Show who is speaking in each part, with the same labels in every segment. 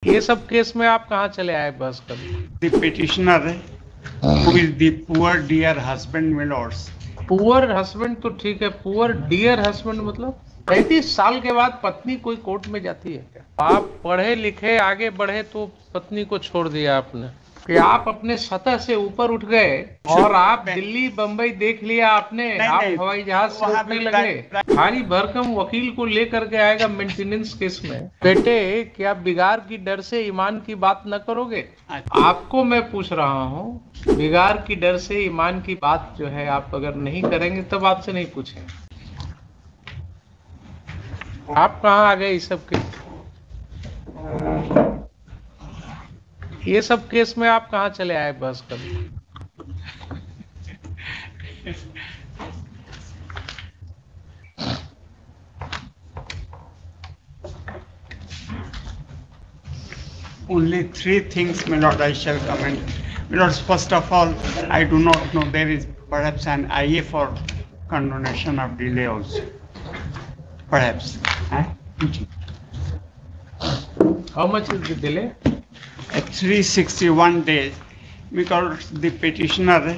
Speaker 1: ये सब केस में आप कहाँ चले आए बहस करने?
Speaker 2: The petitioner who is the poor dear husband my lords.
Speaker 1: Poor husband तो ठीक है, पुअर डियर हस्बैंड मतलब 35 साल के बाद पत्नी कोई कोर्ट में जाती है क्या? आप पढ़े लिखे आगे बढ़े तो पत्नी को छोड़ दिया आपने कि आप अपने सतह से ऊपर उठ गए और आप दिल्ली बंबई देख लिया आपने, आप हवाई जहाज से उठने लगे। भारी भरकम वकील को लेकर के आएगा मेंटेनेंस केस में। बेटे क्या बिगाड़ की डर से ईमान की बात न करोगे? आपको मैं पूछ रहा हूँ, बिगाड़ की डर से ईमान की बात जो है आप अगर नहीं करेंगे तब आपसे नहीं पूछेंगे। आप कहाँ आ गए? ये सब केस में आप कहाँ चले आए बहस करने?
Speaker 2: Only 3 things, my lord, I shall comment. My lords, first of all, I do not know, there is perhaps an IA for condonation of delay also. Perhaps.
Speaker 1: How much is the delay?
Speaker 2: 361 days, because the petitioner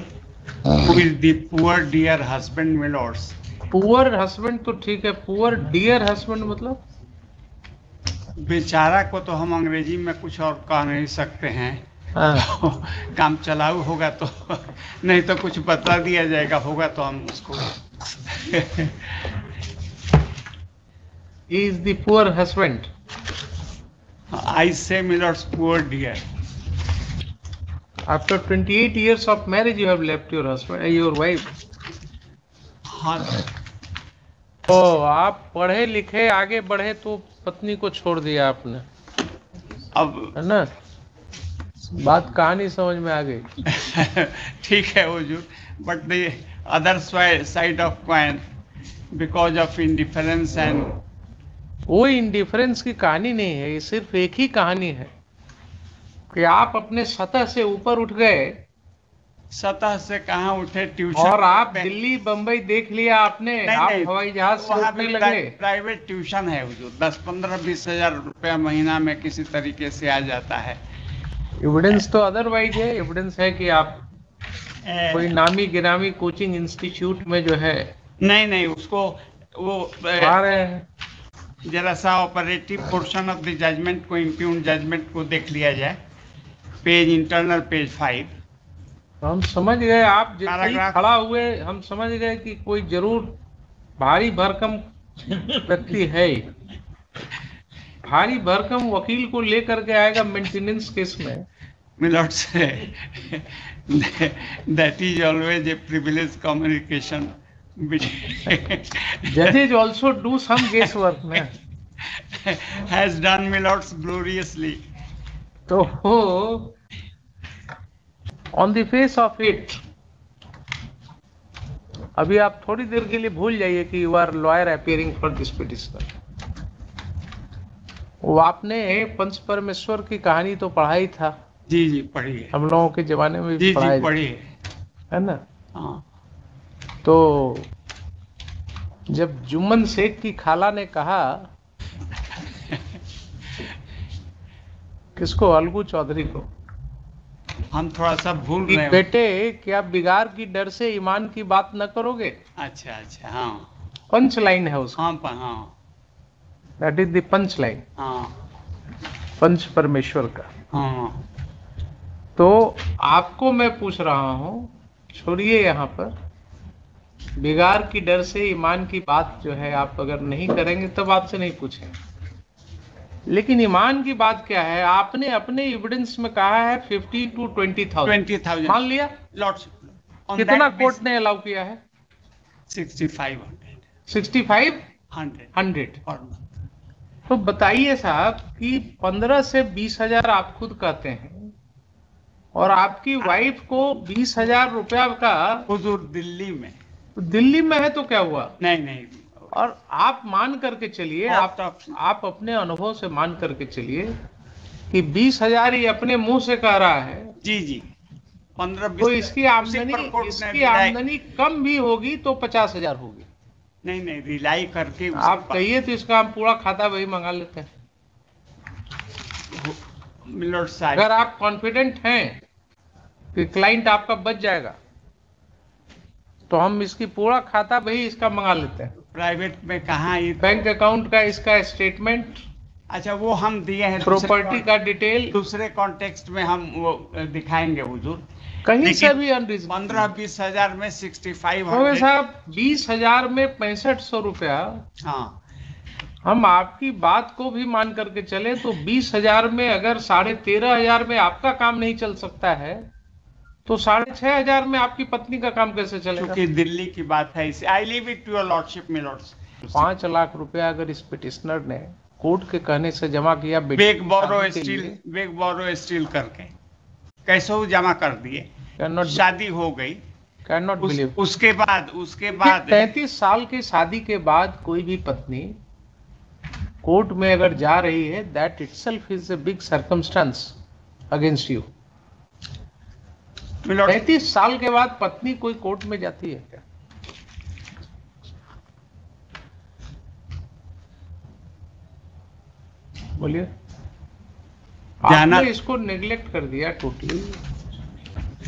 Speaker 2: who is the poor dear husband my lords.
Speaker 1: Poor husband तो ठीक है, poor dear husband मतलब?
Speaker 2: बेचारा को तो हम अंग्रेजी में कुछ और कह नहीं सकते हैं। काम चलाऊ होगा तो नहीं तो कुछ बता दिया जाएगा, होगा तो हम उसको
Speaker 1: He is the poor husband.
Speaker 2: I say my lords, poor dear.
Speaker 1: After 28 years of marriage you have left your husband, your wife.
Speaker 2: हाँ।
Speaker 1: तो आप पढ़े लिखे आगे बढ़े तो पत्नी को छोड़ दिया आपने,
Speaker 2: अब
Speaker 1: है ना? बात कहानी समझ में आ गई।
Speaker 2: ठीक है हुजूर, but the other side of coin because of indifference and
Speaker 1: वो इंडिफरेंस की कहानी नहीं है, ये सिर्फ एक ही कहानी है कि आप अपने सतह से ऊपर उठ गए।
Speaker 2: सतह से कहाँ उठे? ट्यूशन
Speaker 1: और आप दिल्ली बंबई देख लिया आपने, आप हवाई जहाज से उठने लगे।
Speaker 2: प्राइवेट ट्यूशन है हुजूर, 10-15-20 हजार रुपया महीना में किसी तरीके से आ जाता है।
Speaker 1: एविडेंस तो अदरवाइज है, एविडेंस है कि आप कोई नामी गिरामी कोचिंग इंस्टीट्यूट में जो है
Speaker 2: नहीं उसको वो
Speaker 1: आ रहे हैं।
Speaker 2: जरा सा operative portion of the judgment को, इम्प्यून जजमेंट को देख लिया जाए, पेज इंटरनल पेज 5।
Speaker 1: हम समझ गए, आप जितना खड़ा हुए हम समझ गए कि कोई जरूर भारी भरकम व्यक्ति है। भारी भरकम वकील को लेकर के आएगा मेंटेनेंस केस में।
Speaker 2: मिलॉर्ड से that is always a privilege communication.
Speaker 1: Judges also do some guesswork, man.
Speaker 2: Has done my lords gloriously.
Speaker 1: तो on the face of it, अभी आप थोड़ी देर के लिए भूल जाइए कि you are lawyer appearing for this petitioner. वो आपने पंच परमेश्वर की कहानी तो पढ़ा ही था।
Speaker 2: जी पढ़ी है,
Speaker 1: हम लोगों के जमाने में भी
Speaker 2: पढ़ी
Speaker 1: है ना?
Speaker 2: हाँ।
Speaker 1: तो जब जुम्मन शेख की खाला ने कहा किसको, अलगू चौधरी को,
Speaker 2: हम थोड़ा सा भूल रहे हैं,
Speaker 1: बेटे क्या बिगाड़ की डर से ईमान की बात न करोगे?
Speaker 2: अच्छा हाँ,
Speaker 1: पंच लाइन है उसका।
Speaker 2: हाँ
Speaker 1: that is the punch line, पंच परमेश्वर का।
Speaker 2: हाँ।
Speaker 1: तो आपको मैं पूछ रहा हूं, छोड़िए यहाँ पर, बिगाड़ की डर से ईमान की बात जो है आप अगर नहीं करेंगे तब आपसे नहीं पूछेंगे। लेकिन ईमान की बात क्या है? आपने अपने एविडेंस में कहा है 50 to 20,000 मान लिया
Speaker 2: लॉर्डशिप।
Speaker 1: कितना कोर्ट ने अलाउ किया है?
Speaker 2: 6500
Speaker 1: तो बताइए साहब कि 15 से 20,000 आप खुद कहते हैं और आपकी वाइफ को 20,000 रुपया का
Speaker 2: हुजूर
Speaker 1: दिल्ली में है तो क्या हुआ?
Speaker 2: नहीं।
Speaker 1: और आप मान करके चलिए, आप अपने अनुभव से मान करके चलिए कि 20,000 ही अपने मुंह से कह रहा है।
Speaker 2: जी 15-20,
Speaker 1: तो इसकी आमदनी कम भी होगी तो 50,000 होगी।
Speaker 2: नहीं रिलाई करके
Speaker 1: आप कहिए तो इसका हम पूरा खाता वही मंगा लेते हैं।
Speaker 2: मिलॉर्ड साहब,
Speaker 1: अगर आप कॉन्फिडेंट हैं कि क्लाइंट आपका बच जाएगा तो हम इसकी पूरा खाता भी इसका मंगा लेते हैं।
Speaker 2: प्राइवेट में कहाँ ये
Speaker 1: बैंक अकाउंट का इसका स्टेटमेंट,
Speaker 2: अच्छा वो हम दिए हैं,
Speaker 1: प्रॉपर्टी का डिटेल
Speaker 2: दूसरे कॉन्टेक्स्ट में हम वो दिखाएंगे हुजूर।
Speaker 1: कहीं से
Speaker 2: लेकिन
Speaker 1: भी अनरीजनेबल।
Speaker 2: 15-20 हजार में 6500।
Speaker 1: तो साहब 20,000 में 6500 रुपया,
Speaker 2: हाँ
Speaker 1: हम आपकी बात को भी मान करके चले तो 20,000 में अगर 13,500 में आपका काम नहीं चल सकता है तो 6,500 में आपकी पत्नी का काम कैसे चलेगा?
Speaker 2: क्योंकि दिल्ली की बात है इसे। I leave it to your lordship milords.
Speaker 1: 5 lakh रुपया अगर इस पिटिशनर ने कोर्ट के कहने से जमा किया
Speaker 2: बेग बोरो स्टील करके कैसे वो जमा कर दिए, शादी हो गई,
Speaker 1: कैन नॉट बिलीव।
Speaker 2: उसके बाद
Speaker 1: 33 साल की शादी के बाद कोई भी पत्नी कोर्ट में अगर जा रही है, that itself is a big circumstance against you. 33 साल के बाद पत्नी कोई कोर्ट में जाती है क्या? बोलिए। आपने इसको नेग्लेक्ट कर दिया टोटली।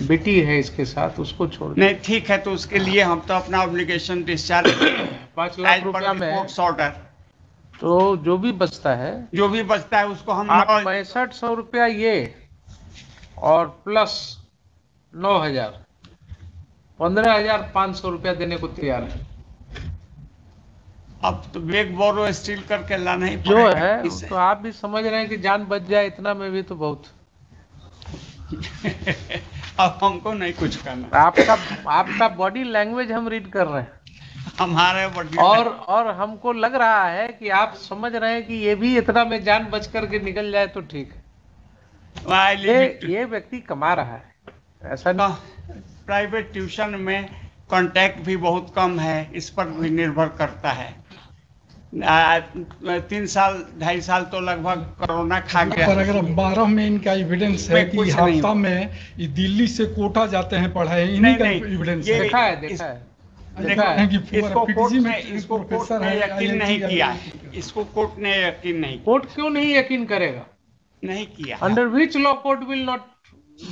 Speaker 1: बेटी है इसके साथ, उसको छोड़
Speaker 2: नहीं, ठीक है, तो उसके लिए हम तो अपना ऑब्लिगेशन डिस्चार्ज
Speaker 1: 5 लाख रुपया में
Speaker 2: ऑर्डर,
Speaker 1: तो जो भी बचता है
Speaker 2: उसको हम
Speaker 1: 6500 रुपया ये और प्लस 9,000, 15,500 रुपया देने को तैयार है।
Speaker 2: अब तो बेग बोरो स्टील करके लाना ही
Speaker 1: जो है तो आप भी समझ रहे हैं कि जान बच जाए इतना में भी तो बहुत।
Speaker 2: अब हमको नहीं कुछ करना।
Speaker 1: आपका बॉडी लैंग्वेज हम रीड कर रहे हैं,
Speaker 2: हमारे बॉडी
Speaker 1: और हमको लग रहा है कि आप समझ रहे हैं कि ये भी इतना में जान बच करके निकल जाए तो ठीक है। ये व्यक्ति कमा रहा है, ऐसा नहीं।
Speaker 2: प्राइवेट ट्यूशन में कांटेक्ट भी बहुत कम है, इस पर भी निर्भर करता है। 3 साल 2.5 साल तो लगभग कोरोना खा गया।
Speaker 3: पैराग्राफ 12 में इनका एविडेंस है कि हफ्ता में ये दिल्ली से कोटा जाते हैं पढ़ाई, इन्हीं का एविडेंस है।
Speaker 1: देखा है
Speaker 2: इसको कोर्ट ने यकीन नहीं किया, इसको कोर्ट ने यकीन नहीं।
Speaker 1: कोर्ट क्यों नहीं यकीन करेगा?
Speaker 2: नहीं किया।
Speaker 1: Under which law court will not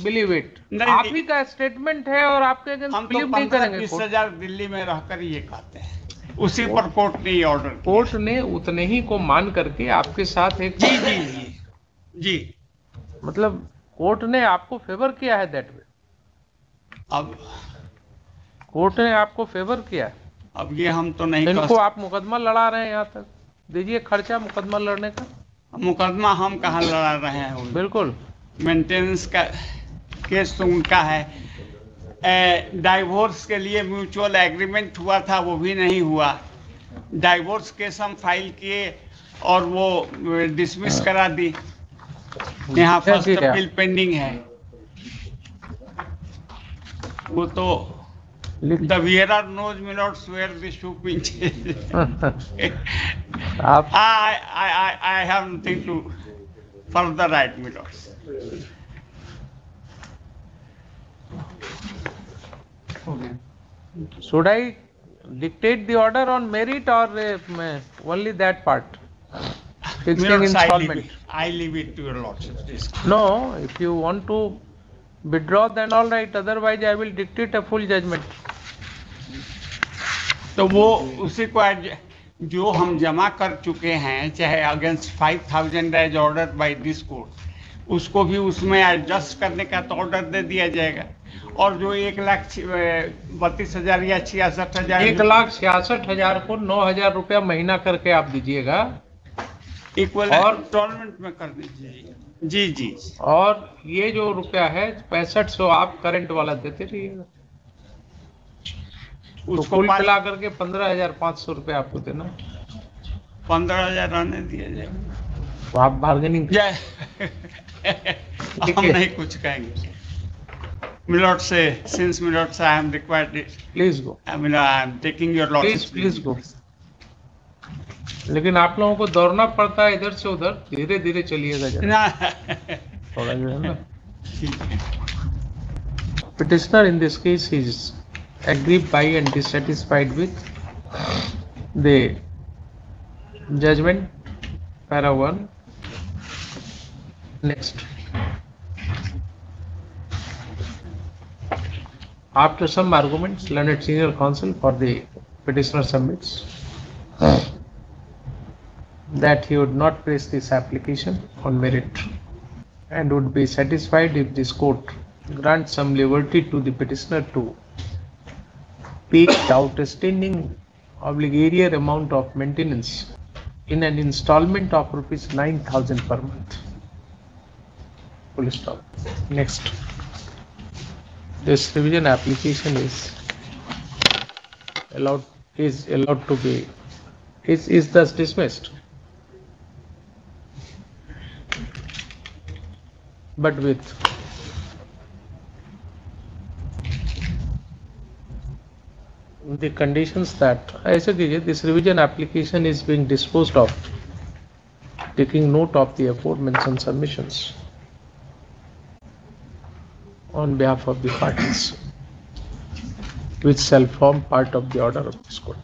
Speaker 1: believe it? आप ही का स्टेटमेंट है और आपके अगेंस्ट बिलीव नहीं करेंगे।
Speaker 2: 20,000 दिल्ली में रहकर ये कहते हैं, उसी पर कोर्ट ने ऑर्डर,
Speaker 1: कोर्ट ने उतने ही को मान करके आपके साथ एक
Speaker 2: जी
Speaker 1: मतलब कोर्ट ने आपको फेवर किया है दैट वे।
Speaker 2: अब
Speaker 1: कोर्ट ने आपको फेवर किया है।
Speaker 2: अब ये हम तो नहीं,
Speaker 1: इनको आप मुकदमा लड़ा रहे हैं, यहाँ तक दीजिए खर्चा मुकदमा लड़ने का।
Speaker 2: मुकदमा हम कहाँ लड़ा रहे हैं?
Speaker 1: बिल्कुल,
Speaker 2: मेंटेनेंस का केस तो उनका है। डाइवोर्स के लिए म्यूचुअल एग्रीमेंट हुआ था, वो भी नहीं हुआ। डाइवोर्स केस हम फाइल किए और वो डिसमिस करा दी। यहाँ फर्स्ट अपील पेंडिंग है। वो तो the wearer knows me not where the shoe pinches. I have nothing to further write, my lords.
Speaker 1: Should I dictate the order on merit or only that part? Fixing installment.
Speaker 2: I leave it to your lordship.
Speaker 1: No, if you want to withdraw, then all right. Otherwise, I will dictate a full judgment.
Speaker 2: तो वो उसी को जो हम जमा कर चुके हैं, चाहे against 5,000 as order by this court, उसको भी उसमें एडजस्ट करने का तो ऑर्डर दे दिया जाएगा। और जो 1,32,000 या 66,000,
Speaker 1: 1,66,000 को 9,000 रुपया महीना करके आप दीजिएगा,
Speaker 2: इक्वल और इंस्टॉलमेंट में कर दीजिएगा। जी।
Speaker 1: और ये जो रुपया है 6500 आप करंट वाला देते रहिएगा। उसको कुल मिला करके 15,500 रुपया आपको देना।
Speaker 2: 15,000 आने दिया जाए,
Speaker 1: तो आप बार्गेनिंग
Speaker 2: हम नहीं कुछ कहेंगे। मिलॉर्ड से, सिंस मिलॉर्ड से I am required,
Speaker 1: please go.
Speaker 2: I am taking your Lord,
Speaker 1: please go. लेकिन आप लोगों को दौड़ना पड़ता है इधर से उधर, धीरे धीरे चलिएगा जरा, थोड़ा जो है ना। Petitioner in this case is aggrieved by and dissatisfied with the judgment, para 1, Next. After some arguments, learned senior counsel for the petitioner submits that he would not place this application on merit and would be satisfied if this court grants some liberty to the petitioner to pay the outstanding obligatory amount of maintenance in an installment of rupees 9,000 per month. Full stop. Next. This revision application is allowed to be is thus dismissed. But with the conditions that ऐसे कीजिए, this revision application is being disposed of, taking note of the aforementioned submissions on behalf of the parties, which shall form part of the order of this court.